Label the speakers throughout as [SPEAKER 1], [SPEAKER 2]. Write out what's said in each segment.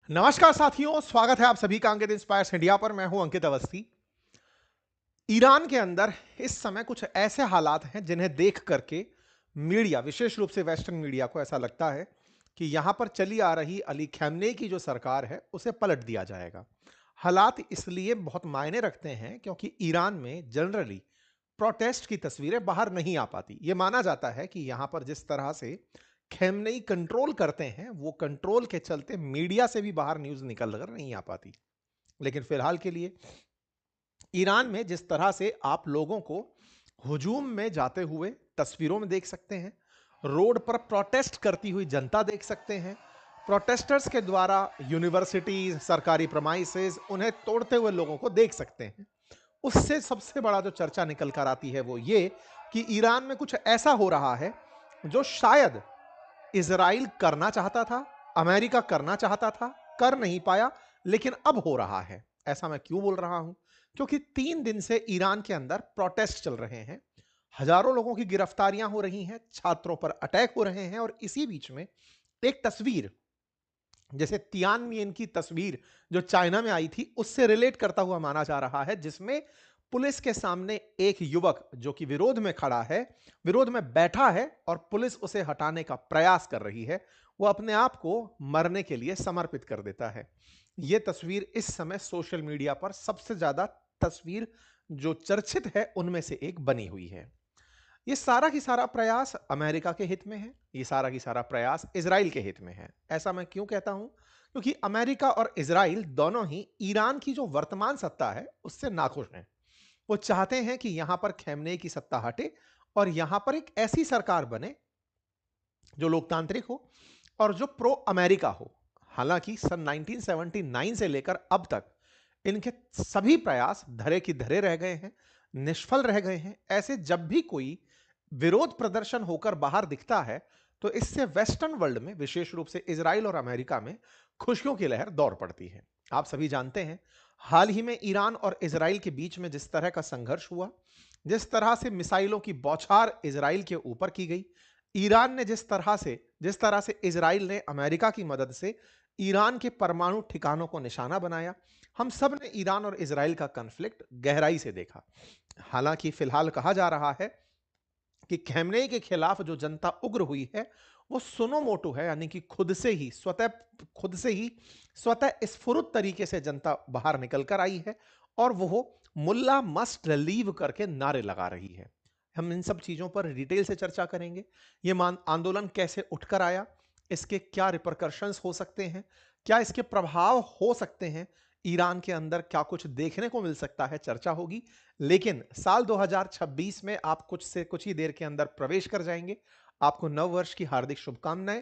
[SPEAKER 1] नमस्कार साथियों, स्वागत है आप सभी का अंकित इंस्पायर्स इंडिया पर। मैं हूं अंकित अवस्थी। ईरान के अंदर इस समय कुछ ऐसे हालात हैं जिन्हें देख करके मीडिया, विशेष रूप से वेस्टर्न मीडिया को ऐसा लगता है कि यहां पर चली आ रही अली खैमनेई की जो सरकार है उसे पलट दिया जाएगा। हालात इसलिए बहुत मायने रखते हैं क्योंकि ईरान में जनरली प्रोटेस्ट की तस्वीरें बाहर नहीं आ पाती। यह माना जाता है कि यहां पर जिस तरह से खेमनेई कंट्रोल करते हैं, वो कंट्रोल के चलते मीडिया से भी बाहर न्यूज निकल कर नहीं आ पाती। लेकिन फिलहाल के लिए ईरान में जिस तरह से आप लोगों को हुजूम में जाते हुए तस्वीरों में देख सकते हैं, रोड पर प्रोटेस्ट करती हुई जनता देख सकते हैं, प्रोटेस्टर्स के द्वारा यूनिवर्सिटीज, सरकारी प्रमाइसेस उन्हें तोड़ते हुए लोगों को देख सकते हैं। उससे सबसे बड़ा जो चर्चा निकल कर आती है वो ये कि ईरान में कुछ ऐसा हो रहा है जो शायद इजराइल करना चाहता था, अमेरिका करना चाहता था, कर नहीं पाया, लेकिन अब हो रहा है। ऐसा मैं क्यों बोल रहा हूं? क्योंकि 3 दिन से ईरान के अंदर प्रोटेस्ट चल रहे हैं, हजारों लोगों की गिरफ्तारियां हो रही हैं, छात्रों पर अटैक हो रहे हैं, और इसी बीच में एक तस्वीर, जैसे तियानमियन की तस्वीर जो चाइना में आई थी, उससे रिलेट करता हुआ माना जा रहा है, जिसमें पुलिस के सामने एक युवक जो कि विरोध में खड़ा है, विरोध में बैठा है, और पुलिस उसे हटाने का प्रयास कर रही है। वो अपने आप को मरने के लिए समर्पित कर देता है। यह तस्वीर इस समय सोशल मीडिया पर सबसे ज्यादा तस्वीर जो चर्चित है उनमें से एक बनी हुई है। ये सारा की सारा प्रयास अमेरिका के हित में है, ये सारा की सारा प्रयास इजराइल के हित में है। ऐसा मैं क्यों कहता हूं? क्योंकि अमेरिका और इजराइल दोनों ही ईरान की जो वर्तमान सत्ता है उससे नाखुश हैं। वो चाहते हैं कि यहां पर खैमने की सत्ता हटे और यहां पर एक ऐसी सरकार बने जो लोकतांत्रिक हो और जो प्रो अमेरिका हो। हालांकि सन 1979 से लेकर अब तक इनके सभी प्रयास धरे की धरे रह गए हैं, निष्फल रह गए हैं। ऐसे जब भी कोई विरोध प्रदर्शन होकर बाहर दिखता है तो इससे वेस्टर्न वर्ल्ड में, विशेष रूप से इजराइल और अमेरिका में, खुशियों की लहर दौड़ पड़ती है। आप सभी जानते हैं, हाल ही में ईरान और इजराइल के बीच में जिस तरह का संघर्ष हुआ, जिस तरह से मिसाइलों की बौछार इजराइल के ऊपर की गई, ईरान ने जिस तरह से इजराइल ने अमेरिका की मदद से ईरान के परमाणु ठिकानों को निशाना बनाया, हम सब ने ईरान और इजराइल का कॉन्फ्लिक्ट गहराई से देखा। हालांकि फिलहाल कहा जा रहा है कि खैमनेई के खिलाफ जो जनता उग्र हुई है वो सुनो है, यानी कि खुद से ही स्वतः स्फुरित तरीके से जनता बाहर निकल कर आई है और वो मुल्ला मस्ट लीव करके नारे लगा रही है। हम इन सब चीजों पर डिटेल से चर्चा करेंगे। ये आंदोलन कैसे उठकर आया, इसके क्या रिपरकर्शंस हो सकते हैं, क्या इसके प्रभाव हो सकते हैं, ईरान के अंदर क्या कुछ देखने को मिल सकता है, चर्चा होगी। लेकिन साल 2026 में आप कुछ से कुछ ही देर के अंदर प्रवेश कर जाएंगे। आपको नव वर्ष की हार्दिक शुभकामनाएं।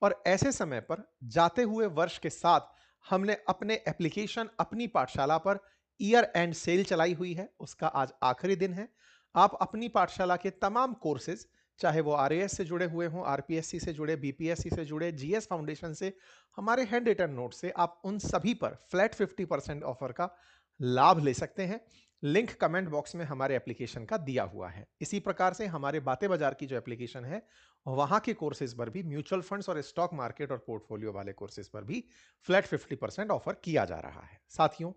[SPEAKER 1] और ऐसे समय पर, जाते हुए वर्ष के साथ, हमने अपने एप्लीकेशन अपनी पाठशाला पर ईयर एंड सेल चलाई हुई है। उसका आज आखिरी दिन है। आप अपनी पाठशाला के तमाम कोर्सेज, चाहे वो आरएएस से जुड़े हुए हों, आरपीएससी से जुड़े, बीपीएससी से जुड़े, जीएस फाउंडेशन से, हमारे हैंड रिटन नोट से, आप उन सभी पर फ्लैट 50% ऑफर का लाभ ले सकते हैं। लिंक कमेंट बॉक्स में हमारे एप्लीकेशन का दिया हुआ है। इसी प्रकार से हमारे बातें बाजार की जो एप्लीकेशन है, वहां के कोर्सेज पर भी, म्यूचुअल फंड्स और स्टॉक मार्केट और पोर्टफोलियो वाले कोर्सेज पर भी फ्लैट 50% ऑफर किया जा रहा है। साथियों,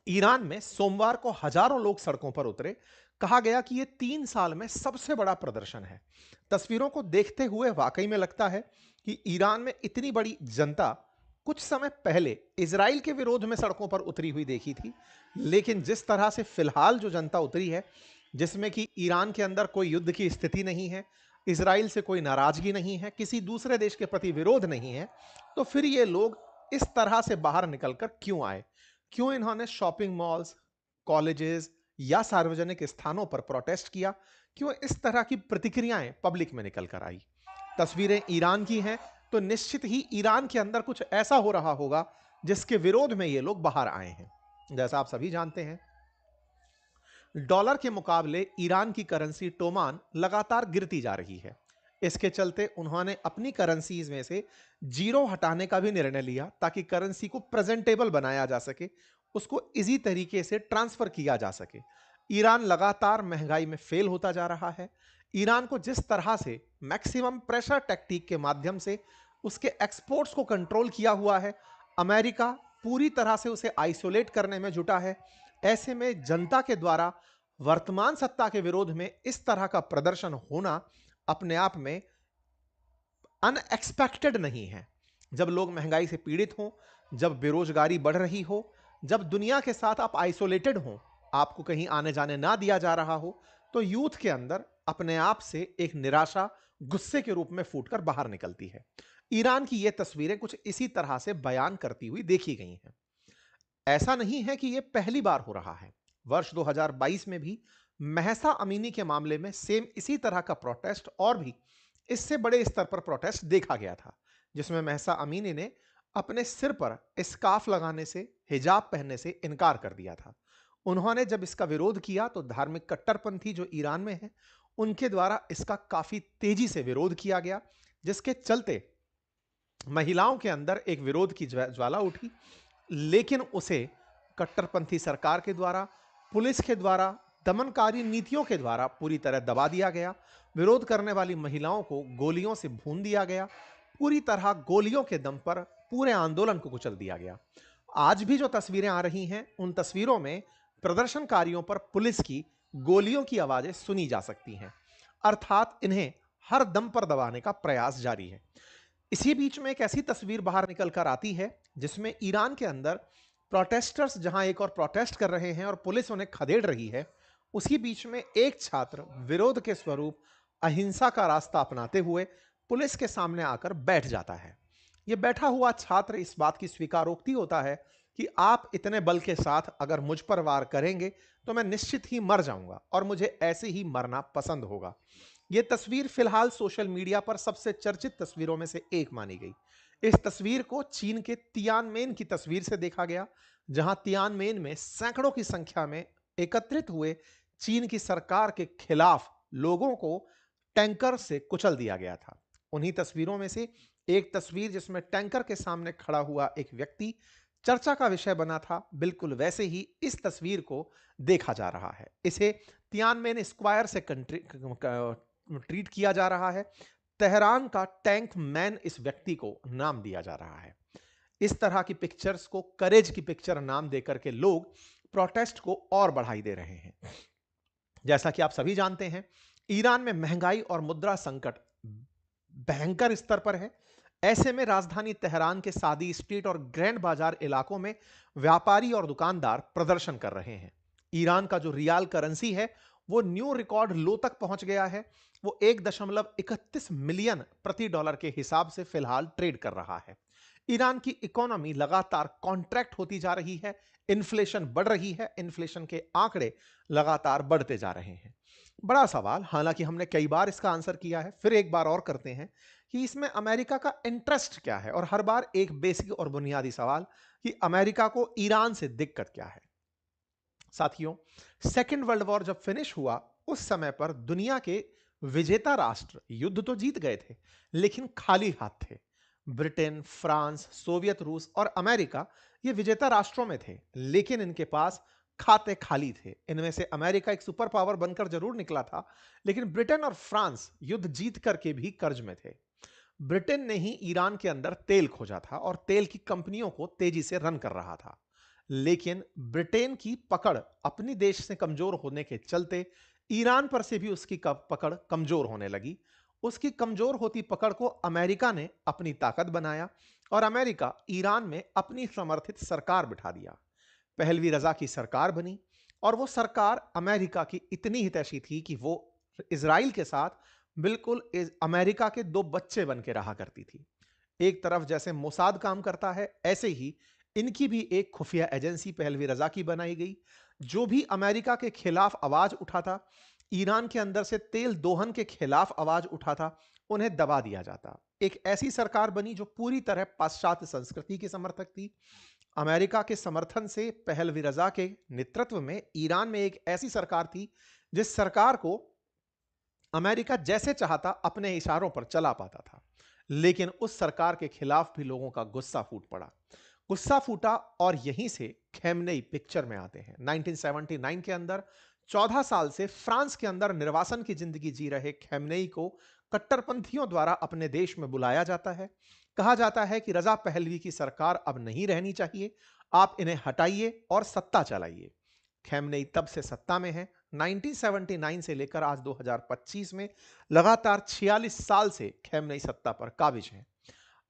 [SPEAKER 1] ईरान में सोमवार को हजारों लोग सड़कों पर उतरे। कहा गया कि यह 3 साल में सबसे बड़ा प्रदर्शन है। तस्वीरों को देखते हुए वाकई में लगता है कि ईरान में इतनी बड़ी जनता कुछ समय पहले इजराइल के विरोध में सड़कों पर उतरी हुई देखी थी, लेकिन जिस तरह से फिलहाल जो जनता उतरी है, जिसमें कि ईरान के अंदर कोई युद्ध की स्थिति नहीं है, इजराइल से कोई नाराजगी नहीं है, किसी दूसरे देश के प्रति विरोध नहीं है, तो फिर ये लोग इस तरह से बाहर निकलकर क्यों आए? क्यों इन्होंने शॉपिंग मॉल्स, कॉलेजेस या सार्वजनिक स्थानों पर प्रोटेस्ट किया? क्यों इस तरह की प्रतिक्रियाएं पब्लिक में निकल कर आई? तस्वीरें ईरान की हैं, तो निश्चित ही ईरान के अंदर कुछ ऐसा हो रहा होगा जिसके विरोध में ये लोग बाहर आए हैं। जैसा आप सभी जानते हैं, डॉलर के मुकाबले ईरान की करेंसी टोमान लगातार गिरती जा रही है। इसके चलते उन्होंने अपनी करेंसीज में से जीरो हटाने का भी निर्णय लिया ताकि करेंसी को प्रेजेंटेबल बनाया जा सके, उसको इजी तरीके से ट्रांसफर किया जा सके। ईरान लगातार महंगाई में फेल होता जा रहा है। ईरान को जिस तरह से मैक्सिमम प्रेशर टेक्टिक के माध्यम से उसके एक्सपोर्ट्स को कंट्रोल किया हुआ है, अमेरिका पूरी तरह से उसे आइसोलेट करने में जुटा है। ऐसे में जनता के द्वारा वर्तमान सत्ता के विरोध में इस तरह का प्रदर्शन होना अपने आप में अनएक्सपेक्टेड नहीं है। जब लोग महंगाई से पीड़ित हों, जब बेरोजगारी बढ़ रही हो, जब दुनिया के साथ आप आइसोलेटेड हो, आपको कहीं आने जाने ना दिया जा रहा हो, तो यूथ के अंदर अपने आप से एक निराशा गुस्से के रूप में फूटकर बाहर निकलती है। ईरान की ये तस्वीरें कुछ इसी तरह से बयान करती हुई देखी गई हैं। ऐसा नहीं है कि यह पहली बार हो रहा है। वर्ष 2022 में भी महसा अमीनी के मामले में सेम इसी तरह का प्रोटेस्ट और भी इससे बड़े स्तर पर प्रोटेस्ट देखा गया था, जिसमें महसा अमीनी ने अपने सिर पर स्कार्फ लगाने से, हिजाब पहनने से इनकार कर दिया था। उन्होंने जब इसका विरोध किया तो धार्मिक कट्टरपंथी जो ईरान में है, उनके द्वारा इसका काफी तेजी से विरोध किया गया, जिसके चलते महिलाओं के अंदर एक विरोध की ज्वाला उठी। लेकिन उसे कट्टरपंथी सरकार के द्वारा, पुलिस के द्वारा, दमनकारी नीतियों के द्वारा पूरी तरह दबा दिया गया। विरोध करने वाली महिलाओं को गोलियों से भून दिया गया। पूरी तरह गोलियों के दम पर पूरे आंदोलन को कुचल दिया गया। आज भी जो तस्वीरें आ रही हैं, उन तस्वीरों में प्रदर्शनकारियों पर पुलिस की गोलियों की आवाजें सुनी जा सकती हैं, अर्थात इन्हें हर दम पर दबाने का प्रयास जारी है। इसी बीच में एक ऐसी तस्वीर बाहर निकल कर आती है जिसमें ईरान के अंदर प्रोटेस्टर्स जहां एक और प्रोटेस्ट कर रहे हैं और पुलिस उन्हें खदेड़ रही है, उसी बीच में एक छात्र विरोध के स्वरूप अहिंसा का रास्ता अपनाते हुए पुलिस के सामने आकर बैठ जाता है। यह बैठा हुआ छात्र इस बात की स्वीकारोक्ति होता है कि आप इतने बल के साथ अगर मुझ पर वार करेंगे तो मैं निश्चित ही मर जाऊंगा और मुझे ऐसे ही मरना पसंद होगा। यह तस्वीर फिलहाल सोशल मीडिया पर सबसे चर्चित तस्वीरों में से एक मानी गई। इस तस्वीर को चीन के तियानमेन की तस्वीर से देखा गया, जहां तियानमेन में सैकड़ों की संख्या में एकत्रित हुए चीन की सरकार के खिलाफ लोगों को टैंकर से कुचल दिया गया था। उन्हीं तस्वीरों में से एक तस्वीर जिसमें टैंकर के सामने खड़ा हुआ एक व्यक्ति चर्चा का विषय बना था, बिल्कुल वैसे ही इस तस्वीर को देखा जा रहा है। इसे तियानमेन स्क्वायर से ट्रीट किया जा रहा है। तेहरान का टैंक मैन इस व्यक्ति को नाम दिया जा रहा है। इस तरह की पिक्चर्स को करेज की पिक्चर नाम देकर के लोग प्रोटेस्ट को और बढ़ाई दे रहे हैं। जैसा कि आप सभी जानते हैं, ईरान में महंगाई और मुद्रा संकट भयंकर स्तर पर है। ऐसे में राजधानी तेहरान के सादी स्ट्रीट और ग्रैंड बाजार इलाकों में व्यापारी और दुकानदार प्रदर्शन कर रहे हैं। ईरान का जो रियाल करेंसी है वो न्यू रिकॉर्ड लो तक पहुंच गया है। वो 1.31 मिलियन प्रति डॉलर के हिसाब से फिलहाल ट्रेड कर रहा है। ईरान की इकोनॉमी लगातार कॉन्ट्रैक्ट होती जा रही है, इन्फ्लेशन बढ़ रही है, इन्फ्लेशन के आंकड़े लगातार बढ़ते जा रहे हैं। बड़ा सवाल, हालांकि हमने कई बार इसका आंसर किया है, फिर एक बार और करते हैं कि इसमें अमेरिका का इंटरेस्ट क्या है, और हर बार एक बेसिक और बुनियादी सवाल कि अमेरिका को ईरान से दिक्कत क्या है। साथियों, सेकेंड वर्ल्ड वॉर जब फिनिश हुआ, उस समय पर दुनिया के विजेता राष्ट्र युद्ध तो जीत गए थे, लेकिन खाली हाथ थे। ब्रिटेन, फ्रांस, सोवियत रूस और अमेरिका ये विजेता राष्ट्रों में थे, लेकिन इनके पास खाते खाली थे। इनमें से अमेरिका एक सुपर पावर बनकर जरूर निकला था, लेकिन ब्रिटेन और फ्रांस युद्ध जीत करके भी कर्ज में थे। ब्रिटेन ने ही ईरान के अंदर तेल खोजा था और तेल की कंपनियों को तेजी से रन कर रहा था, लेकिन ब्रिटेन की पकड़ अपनी देश से कमजोर होने के चलते ईरान पर से भी उसकी पकड़ कमजोर होने लगी। उसकी कमजोर होती पकड़ को अमेरिका ने अपनी ताकत बनाया और अमेरिका ईरान में अपनी समर्थित सरकार बिठा दिया। पहलवी रजा की सरकार बनी और वो सरकार अमेरिका की इतनी हितैषी थी कि वो इजराइल के साथ बिल्कुल अमेरिका के दो बच्चे बन के रहा करती थी। एक तरफ जैसे मोसाद काम करता है, ऐसे ही इनकी भी एक खुफिया एजेंसी पहलवी रजा की बनाई गई। जो भी अमेरिका के खिलाफ आवाज उठाता, ईरान के अंदर से तेल दोहन के खिलाफ आवाज उठाता, उन्हें दबा दिया जाता। एक ऐसी सरकार बनी जो पूरी तरह पाश्चात्य संस्कृति की समर्थक थी। अमेरिका के समर्थन से पहलवी रजा के नेतृत्व में ईरान में एक ऐसी सरकार थी जिस सरकार को अमेरिका जैसे चाहता अपने इशारों पर चला पाता था। लेकिन उस सरकार के खिलाफ भी लोगों का गुस्सा फूट पड़ा, गुस्सा फूटा और यहीं से खैमनेई पिक्चर में आते हैं। 1979 के अंदर 14 साल से फ्रांस के अंदर निर्वासन की जिंदगी जी रहे खैमनेई को कट्टरपंथियों द्वारा अपने देश में बुलाया जाता है। कहा जाता है कि रजा पहलवी की सरकार अब नहीं रहनी चाहिए, आप इन्हें हटाइए और सत्ता चलाइए। खैमनेई तब से सत्ता में है। 1979 से लेकर आज 2025 में लगातार 46 साल से खैमनेई सत्ता पर काबिज है।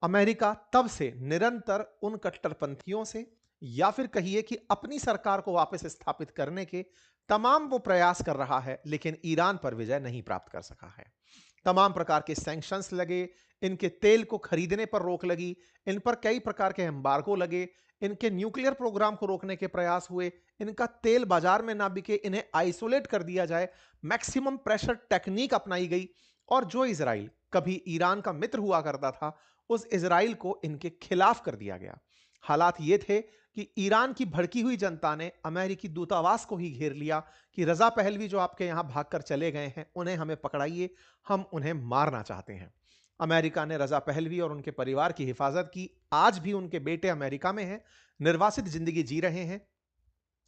[SPEAKER 1] अमेरिका तब से निरंतर उन कट्टरपंथियों से, या फिर कहिए कि अपनी सरकार को वापस स्थापित करने के तमाम वो प्रयास कर रहा है, लेकिन ईरान पर विजय नहीं प्राप्त कर सका है। तमाम प्रकार के सैंक्शंस लगे, इनके तेल को खरीदने पर रोक लगी, इन पर कई प्रकार के एम्बार्गो लगे, इनके न्यूक्लियर प्रोग्राम को रोकने के प्रयास हुए, इनका तेल बाजार में ना बिके, इन्हें आइसोलेट कर दिया जाए, मैक्सिमम प्रेशर टेक्निक अपनाई गई, और जो इजराइल कभी ईरान का मित्र हुआ करता था, उस इजराइल को इनके खिलाफ कर दिया गया। हालात ये थे कि ईरान की भड़की हुई जनता ने अमेरिकी दूतावास को ही घेर लिया कि रजा पहलवी जो आपके यहां भागकर चले गए हैं, उन्हें हमें पकड़ाइए, हम उन्हें मारना चाहते हैं। अमेरिका ने रजा पहलवी और उनके परिवार की हिफाजत की। आज भी उनके बेटे अमेरिका में हैं, निर्वासित जिंदगी जी रहे हैं।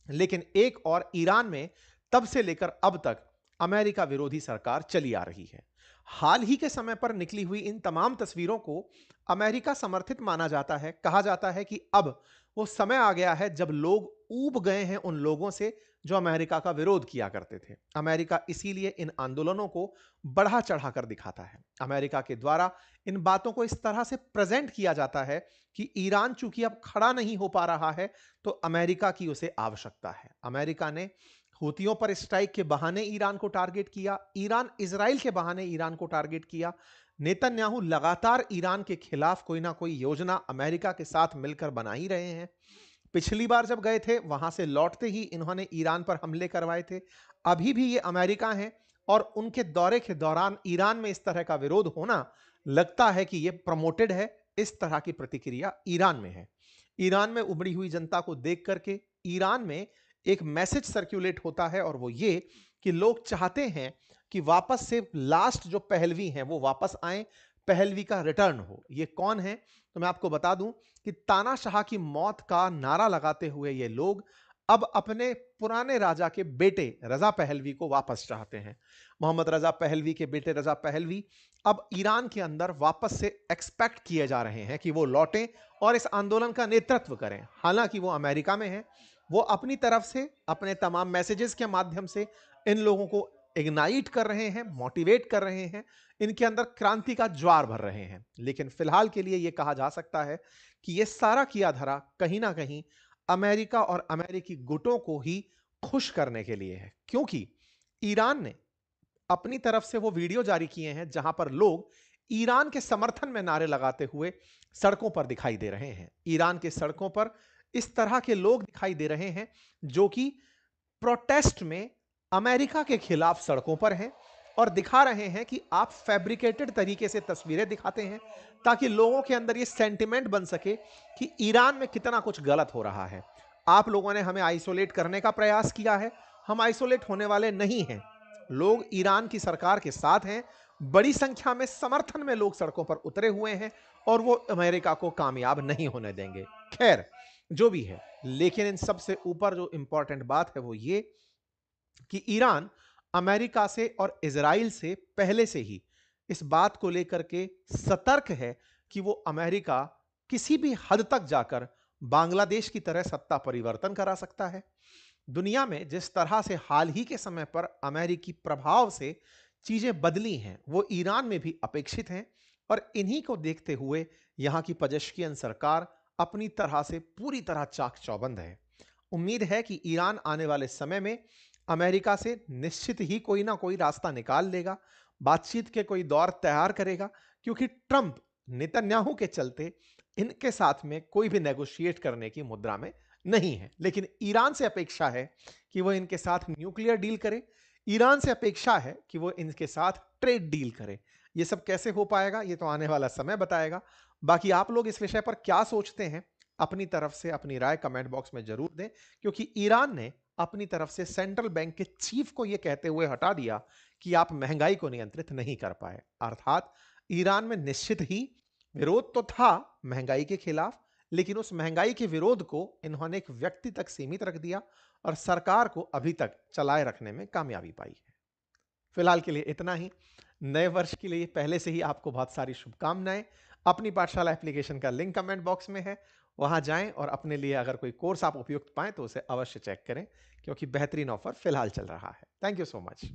[SPEAKER 1] लेकिन एक और ईरान में तब से लेकर अब तक अमेरिका विरोधी सरकार चली आ रही है। हाल ही के समय पर निकली हुई इन तमाम तस्वीरों को अमेरिका समर्थित माना जाता है। कहा जाता है कि अब वो समय आ गया है जब लोग ऊब गए हैं उन लोगों से जो अमेरिका का विरोध किया करते थे। अमेरिका इसीलिए इन आंदोलनों को बढ़ा चढ़ाकर दिखाता है। अमेरिका के द्वारा इन बातों को इस तरह से प्रेजेंट किया जाता है कि ईरान चूंकि अब खड़ा नहीं हो पा रहा है, तो अमेरिका की उसे आवश्यकता है। अमेरिका ने हूतियों पर स्ट्राइक के बहाने ईरान को टारगेट किया, ईरान इजराइल के बहाने ईरान को टारगेट किया। नेतन्याहू लगातार ईरान के खिलाफ कोई ना कोई योजना अमेरिका के साथ मिलकर बना ही रहे हैं। पिछली बार जब गए थे, वहां से लौटते ही इन्होंने ईरान पर हमले करवाए थे। अभी भी ये अमेरिका हैं, और उनके दौरे के दौरान ईरान में इस तरह का विरोध होना लगता है कि यह प्रमोटेड है। इस तरह की प्रतिक्रिया ईरान में है। ईरान में उभरी हुई जनता को देख करके ईरान में एक मैसेज सर्कुलेट होता है, और वो ये कि लोग चाहते हैं कि वापस से लास्ट जो पहलवी हैं वो वापस आए, पहलवी का रिटर्न हो। ये कौन है? तो मैं आपको बता दूं कि तानाशाह की मौत का नारा लगाते हुए ये लोग अब अपने पुराने राजा के बेटे रजा पहलवी को वापस चाहते हैं। मोहम्मद रजा पहलवी के बेटे रजा पहलवी अब ईरान के अंदर वापस से एक्सपेक्ट किए जा रहे हैं कि वो लौटें और इस आंदोलन का नेतृत्व करें। हालांकि वो अमेरिका में हैं, वो अपनी तरफ से अपने तमाम मैसेजेस के माध्यम से इन लोगों को इग्नाइट कर रहे हैं, मोटिवेट कर रहे हैं, इनके अंदर क्रांति का ज्वार भर रहे हैं। लेकिन फिलहाल के लिए यह कहा जा सकता है कि यह सारा किया धरा कहीं ना कहीं अमेरिका और अमेरिकी गुटों को ही खुश करने के लिए है, क्योंकि ईरान ने अपनी तरफ से वो वीडियो जारी किए हैं जहां पर लोग ईरान के समर्थन में नारे लगाते हुए सड़कों पर दिखाई दे रहे हैं। ईरान के सड़कों पर इस तरह के लोग दिखाई दे रहे हैं जो कि प्रोटेस्ट में अमेरिका के खिलाफ सड़कों पर हैं और दिखा रहे हैं कि आप फैब्रिकेटेड तरीके से तस्वीरें दिखाते हैं ताकि लोगों के अंदर ये सेंटिमेंट बन सके कि ईरान में कितना कुछ गलत हो रहा है। आप लोगों ने हमें आइसोलेट करने का प्रयास किया है, हम आइसोलेट होने वाले नहीं हैं। लोग ईरान की सरकार के साथ हैं, बड़ी संख्या में समर्थन में लोग सड़कों पर उतरे हुए हैं और वो अमेरिका को कामयाब नहीं होने देंगे। खैर, जो भी है, लेकिन इन सबसे ऊपर जो इंपॉर्टेंट बात है वो ये कि ईरान अमेरिका से और इजराइल से पहले से ही इस बात को लेकर के सतर्क है कि वो अमेरिका किसी भी हद तक जाकर बांग्लादेश की तरह सत्ता परिवर्तन करा सकता है। दुनिया में जिस तरह से हाल ही के समय पर अमेरिकी प्रभाव से चीजें बदली हैं, वो ईरान में भी अपेक्षित हैं, और इन्हीं को देखते हुए यहां की पजेश्कियन सरकार अपनी तरह से पूरी तरह चाक चौबंद है। उम्मीद है कि ईरान आने वाले समय में अमेरिका से निश्चित ही कोई ना कोई रास्ता निकाल लेगा, बातचीत के कोई दौर तैयार करेगा, क्योंकि ट्रंप नेतन्याहू के चलते इनके साथ में कोई भी नेगोशिएट करने की मुद्रा में नहीं है। लेकिन ईरान से अपेक्षा है कि वो इनके साथ न्यूक्लियर डील करे, ईरान से अपेक्षा है कि वो इनके साथ ट्रेड डील करे। ये सब कैसे हो पाएगा ये तो आने वाला समय बताएगा। बाकी आप लोग इस विषय पर क्या सोचते हैं, अपनी तरफ से अपनी राय कमेंट बॉक्स में जरूर दें, क्योंकि ईरान ने अपनी तरफ से सेंट्रल बैंक के चीफ को यह कहते हुए हटा दिया कि आप महंगाई को नियंत्रित नहीं कर पाए। अर्थात ईरान में निश्चित ही विरोध तो था महंगाई के खिलाफ, लेकिन उस महंगाई के विरोध को इन्होंने एक व्यक्ति तक सीमित रख दिया और सरकार को अभी तक चलाए रखने में कामयाबी पाई है। फिलहाल के लिए इतना ही। नए वर्ष के लिए पहले से ही आपको बहुत सारी शुभकामनाएं। अपनी पाठशाला एप्लीकेशन का लिंक कमेंट बॉक्स में है, वहां जाएं और अपने लिए अगर कोई कोर्स आप उपयुक्त पाएं तो उसे अवश्य चेक करें, क्योंकि बेहतरीन ऑफर फिलहाल चल रहा है। Thank you so much.